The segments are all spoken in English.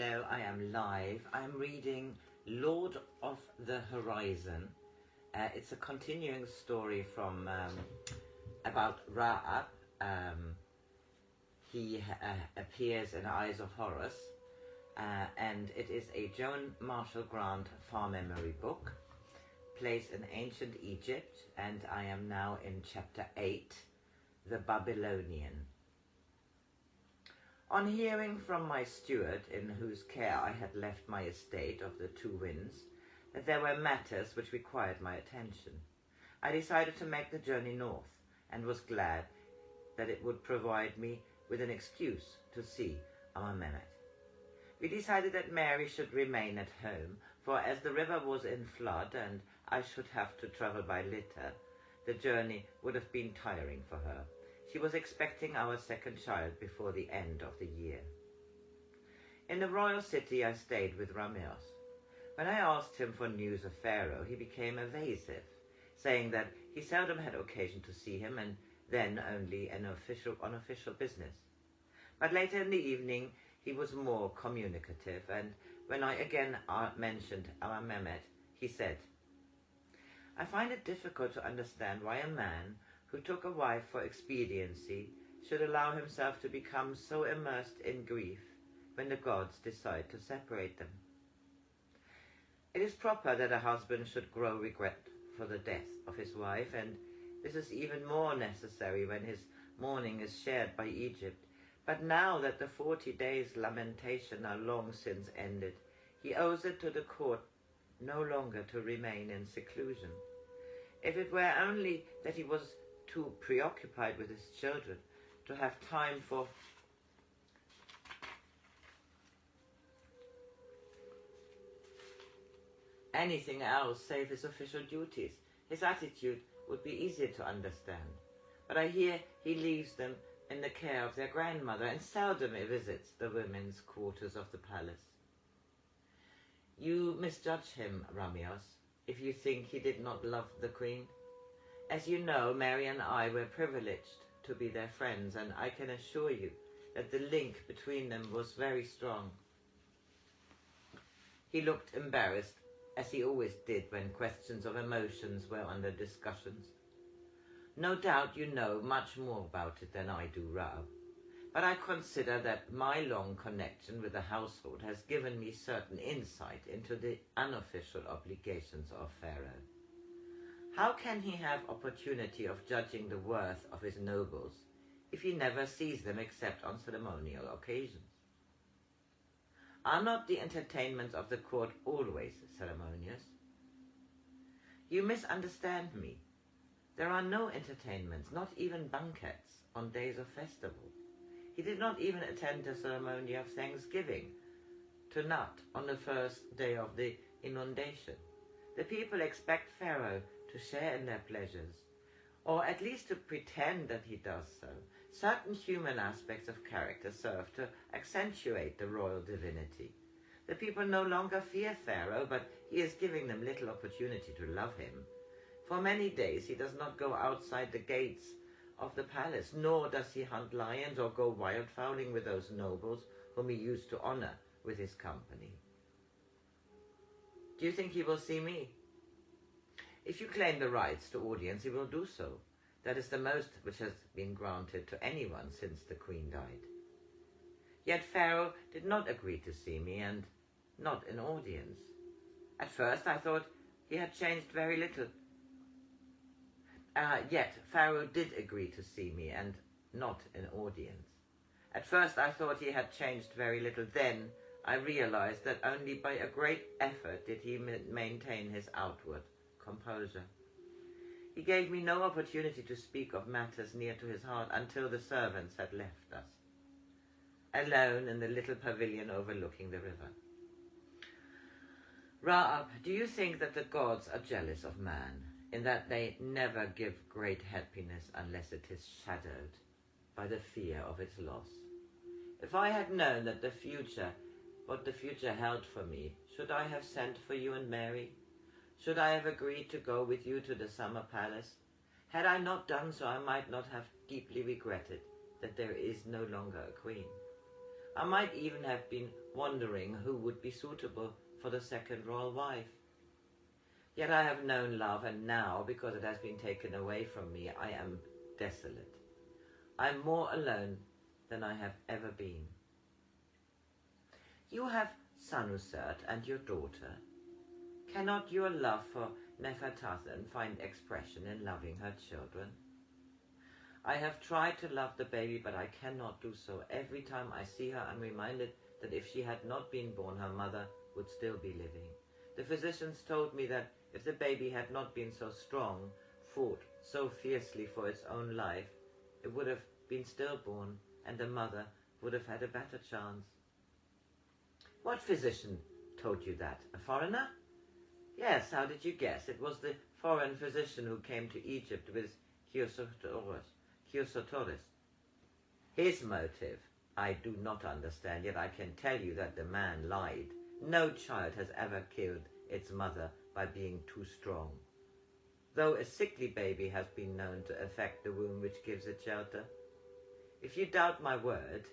Hello, I am live. I'm reading Lord of the Horizon. It's a continuing story from about Ra-Ab. He appears in Eyes of Horus, and it is a Joan Marshall Grant far memory book, placed in ancient Egypt, and I am now in chapter 8, the Babylonian. On hearing from my steward, in whose care I had left my estate of the Two Winds, that there were matters which required my attention, I decided to make the journey north, and was glad that it would provide me with an excuse to see Amenemhet. We decided that Mary should remain at home, for as the river was in flood and I should have to travel by litter, the journey would have been tiring for her. She was expecting our second child before the end of the year. In the royal city I stayed with Ra-Ab. When I asked him for news of Pharaoh, he became evasive, saying that he seldom had occasion to see him, and then only on official business. But later in the evening he was more communicative, and when I again mentioned Amenemhet, he said, "I find it difficult to understand why a man who took a wife for expediency should allow himself to become so immersed in grief when the gods decide to separate them. It is proper that a husband should grow regret for the death of his wife, and this is even more necessary when his mourning is shared by Egypt. But now that the 40 days' lamentation are long since ended, he owes it to the court no longer to remain in seclusion. If it were only that he was too preoccupied with his children to have time for anything else save his official duties, his attitude would be easier to understand. But I hear he leaves them in the care of their grandmother and seldom visits the women's quarters of the palace. You misjudge him, Ra-Ab, if you think he did not love the queen. As you know, Mary and I were privileged to be their friends, and I can assure you that the link between them was very strong." He looked embarrassed, as he always did when questions of emotions were under discussions. "No doubt you know much more about it than I do, Ra-Ab, but I consider that my long connection with the household has given me certain insight into the unofficial obligations of Pharaoh. How can he have opportunity of judging the worth of his nobles if he never sees them except on ceremonial occasions? Are not the entertainments of the court always ceremonious? You misunderstand me. There are no entertainments, not even banquets, on days of festival. He did not even attend the ceremony of Thanksgiving to Nut on the first day of the inundation. The people expect Pharaoh to share in their pleasures, or at least to pretend that he does so. Certain human aspects of character serve to accentuate the royal divinity. The people no longer fear Pharaoh, but he is giving them little opportunity to love him. For many days he does not go outside the gates of the palace, nor does he hunt lions or go wildfowling with those nobles whom he used to honor with his company. Do you think he will see me? If you claim the rights to audience, he will do so. That is the most which has been granted to anyone since the queen died. Yet Pharaoh did not agree to see me, and not in audience. At first I thought he had changed very little. Yet Pharaoh did agree to see me, and not in audience. At first I thought he had changed very little. Then I realized that only by a great effort did he maintain his outward composure. He gave me no opportunity to speak of matters near to his heart until the servants had left us, alone in the little pavilion overlooking the river. Ra-Ab, do you think that the gods are jealous of man, in that they never give great happiness unless it is shadowed by the fear of its loss? If I had known that what the future held for me, should I have sent for you and Mary? Should I have agreed to go with you to the summer palace? Had I not done so, I might not have deeply regretted that there is no longer a queen. I might even have been wondering who would be suitable for the second royal wife. Yet I have known love, and now, because it has been taken away from me, I am desolate. I am more alone than I have ever been. You have Sanusert and your daughter. Cannot your love for Nefertatan find expression in loving her children? I have tried to love the baby, but I cannot do so. Every time I see her, I'm reminded that if she had not been born, her mother would still be living. The physicians told me that if the baby had not been so strong, fought so fiercely for its own life, it would have been stillborn, and the mother would have had a better chance. What physician told you that? A foreigner? Yes, how did you guess? It was the foreign physician who came to Egypt with Kyosotoris. His motive I do not understand, yet I can tell you that the man lied. No child has ever killed its mother by being too strong, though a sickly baby has been known to affect the womb which gives it shelter. If you doubt my word,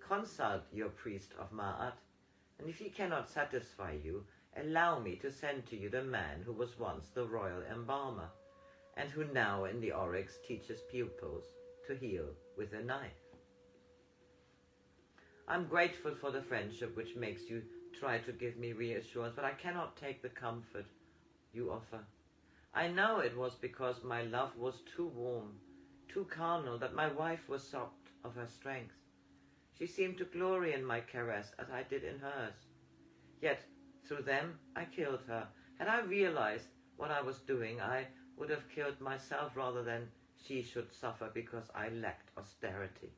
consult your priest of Ma'at, and if he cannot satisfy you, allow me to send to you the man who was once the royal embalmer, and who now in the oryx teaches pupils to heal with a knife. I'm grateful for the friendship which makes you try to give me reassurance, but I cannot take the comfort you offer. I know it was because my love was too warm, too carnal, that my wife was sobbed of her strength. She seemed to glory in my caress as I did in hers. Yet through them I killed her. Had I realized what I was doing, I would have killed myself rather than she should suffer because I lacked austerity.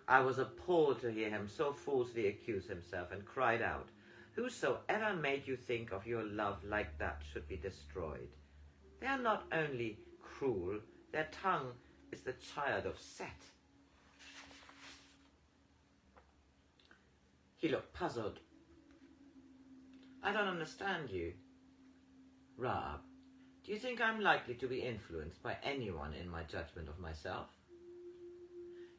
I was appalled to hear him so falsely accuse himself, and cried out, "Whosoever made you think of your love like that should be destroyed. They are not only cruel, their tongue is the child of Set." He looked puzzled. "I don't understand you." "Ra-Ab, do you think I'm likely to be influenced by anyone in my judgment of myself?"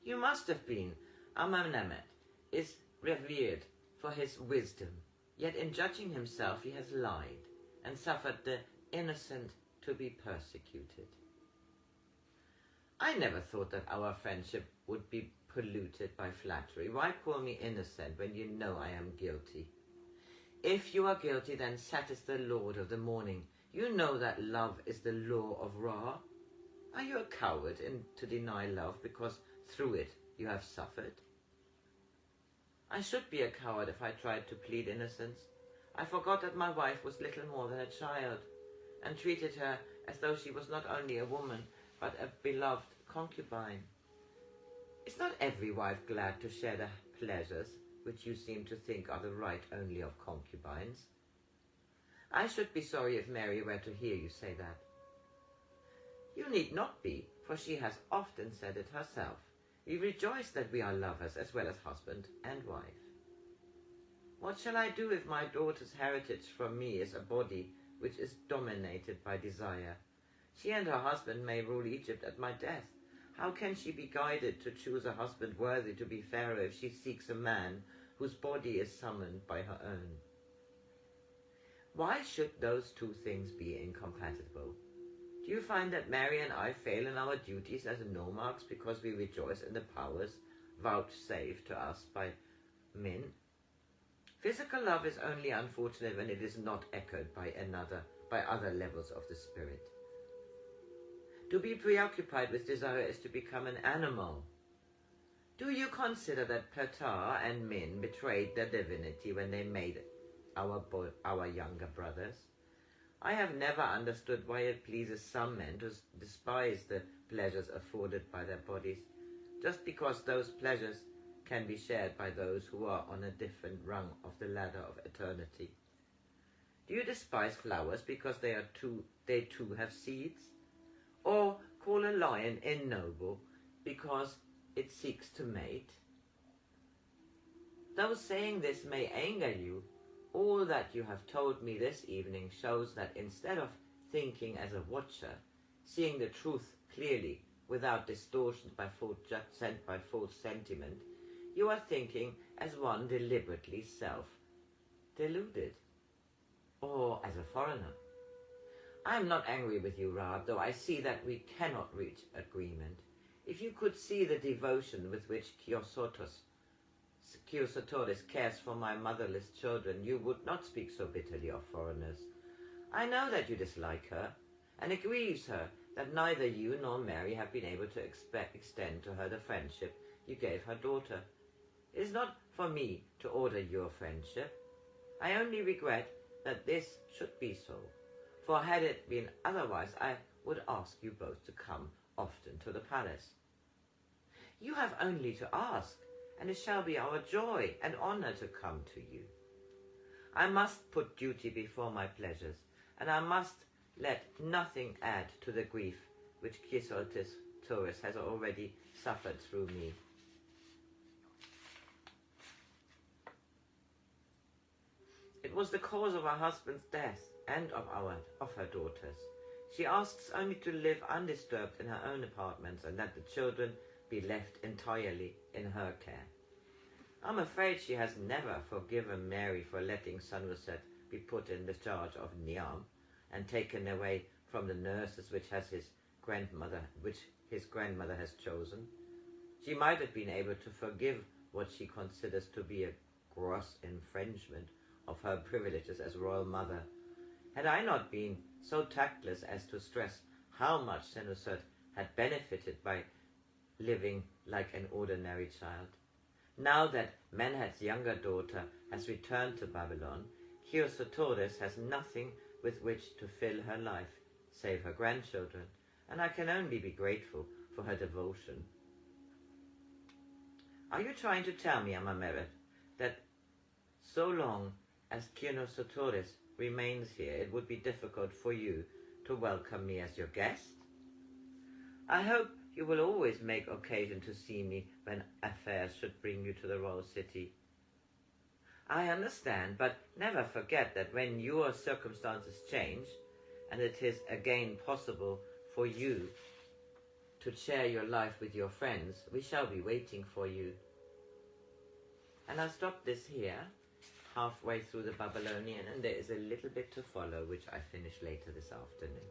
"You must have been. Amenemhet is revered for his wisdom, yet in judging himself he has lied and suffered the innocent to be persecuted." "I never thought that our friendship would be polluted by flattery. Why call me innocent when you know I am guilty? If you are guilty, then Set is the lord of the morning. You know that love is the law of Ra. Are you a coward to deny love because through it you have suffered? I should be a coward if I tried to plead innocence. I forgot that my wife was little more than a child, and treated her as though she was not only a woman, but a beloved concubine. Is not every wife glad to share the pleasures which you seem to think are the right only of concubines? I should be sorry if Mary were to hear you say that. You need not be, for she has often said it herself. We rejoice that we are lovers as well as husband and wife. What shall I do if my daughter's heritage from me is a body which is dominated by desire? She and her husband may rule Egypt at my death. How can she be guided to choose a husband worthy to be Pharaoh if she seeks a man whose body is summoned by her own? Why should those two things be incompatible? Do you find that Mary and I fail in our duties as nomarchs because we rejoice in the powers vouchsafed to us by men? Physical love is only unfortunate when it is not echoed by other levels of the spirit. To be preoccupied with desire is to become an animal. Do you consider that Ptah and Min betrayed their divinity when they made our younger brothers? I have never understood why it pleases some men to despise the pleasures afforded by their bodies, just because those pleasures can be shared by those who are on a different rung of the ladder of eternity. Do you despise flowers because they too have seeds? Or call a lion ignoble because it seeks to mate? Though saying this may anger you, all that you have told me this evening shows that instead of thinking as a watcher, seeing the truth clearly without distortion sent by false sentiment, You are thinking as one deliberately self-deluded, or as a foreigner. I am not angry with you, Ra-Ab, though I see that we cannot reach agreement. If you could see the devotion with which Kyosotoris cares for my motherless children, you would not speak so bitterly of foreigners. I know that you dislike her, and it grieves her that neither you nor Mary have been able to extend to her the friendship you gave her daughter. It is not for me to order your friendship. I only regret that this should be so, for had it been otherwise, I would ask you both to come often to the palace. You have only to ask, and it shall be our joy and honor to come to you. I must put duty before my pleasures, and I must let nothing add to the grief which Kyosotoris has already suffered through me. It was the cause of her husband's death and of her daughter's. She asks only to live undisturbed in her own apartments and that the children be left entirely in her care. I'm afraid she has never forgiven Mary for letting Sanuset be put in the charge of Niam and taken away from the nurses which his grandmother has chosen. She might have been able to forgive what she considers to be a gross infringement of her privileges as royal mother, had I not been so tactless as to stress how much Sanuset had benefited by living like an ordinary child. Now that Menhet's younger daughter has returned to Babylon, Kyosotoris has nothing with which to fill her life, save her grandchildren, and I can only be grateful for her devotion. Are you trying to tell me, Amenemhet, that so long as Kyosotoris remains here, it would be difficult for you to welcome me as your guest? I hope you will always make occasion to see me when affairs should bring you to the royal city. I understand, but never forget that when your circumstances change, and it is again possible for you to share your life with your friends, we shall be waiting for you. And I'll stop this here, halfway through the Babylonian, and there is a little bit to follow, which I finish later this afternoon.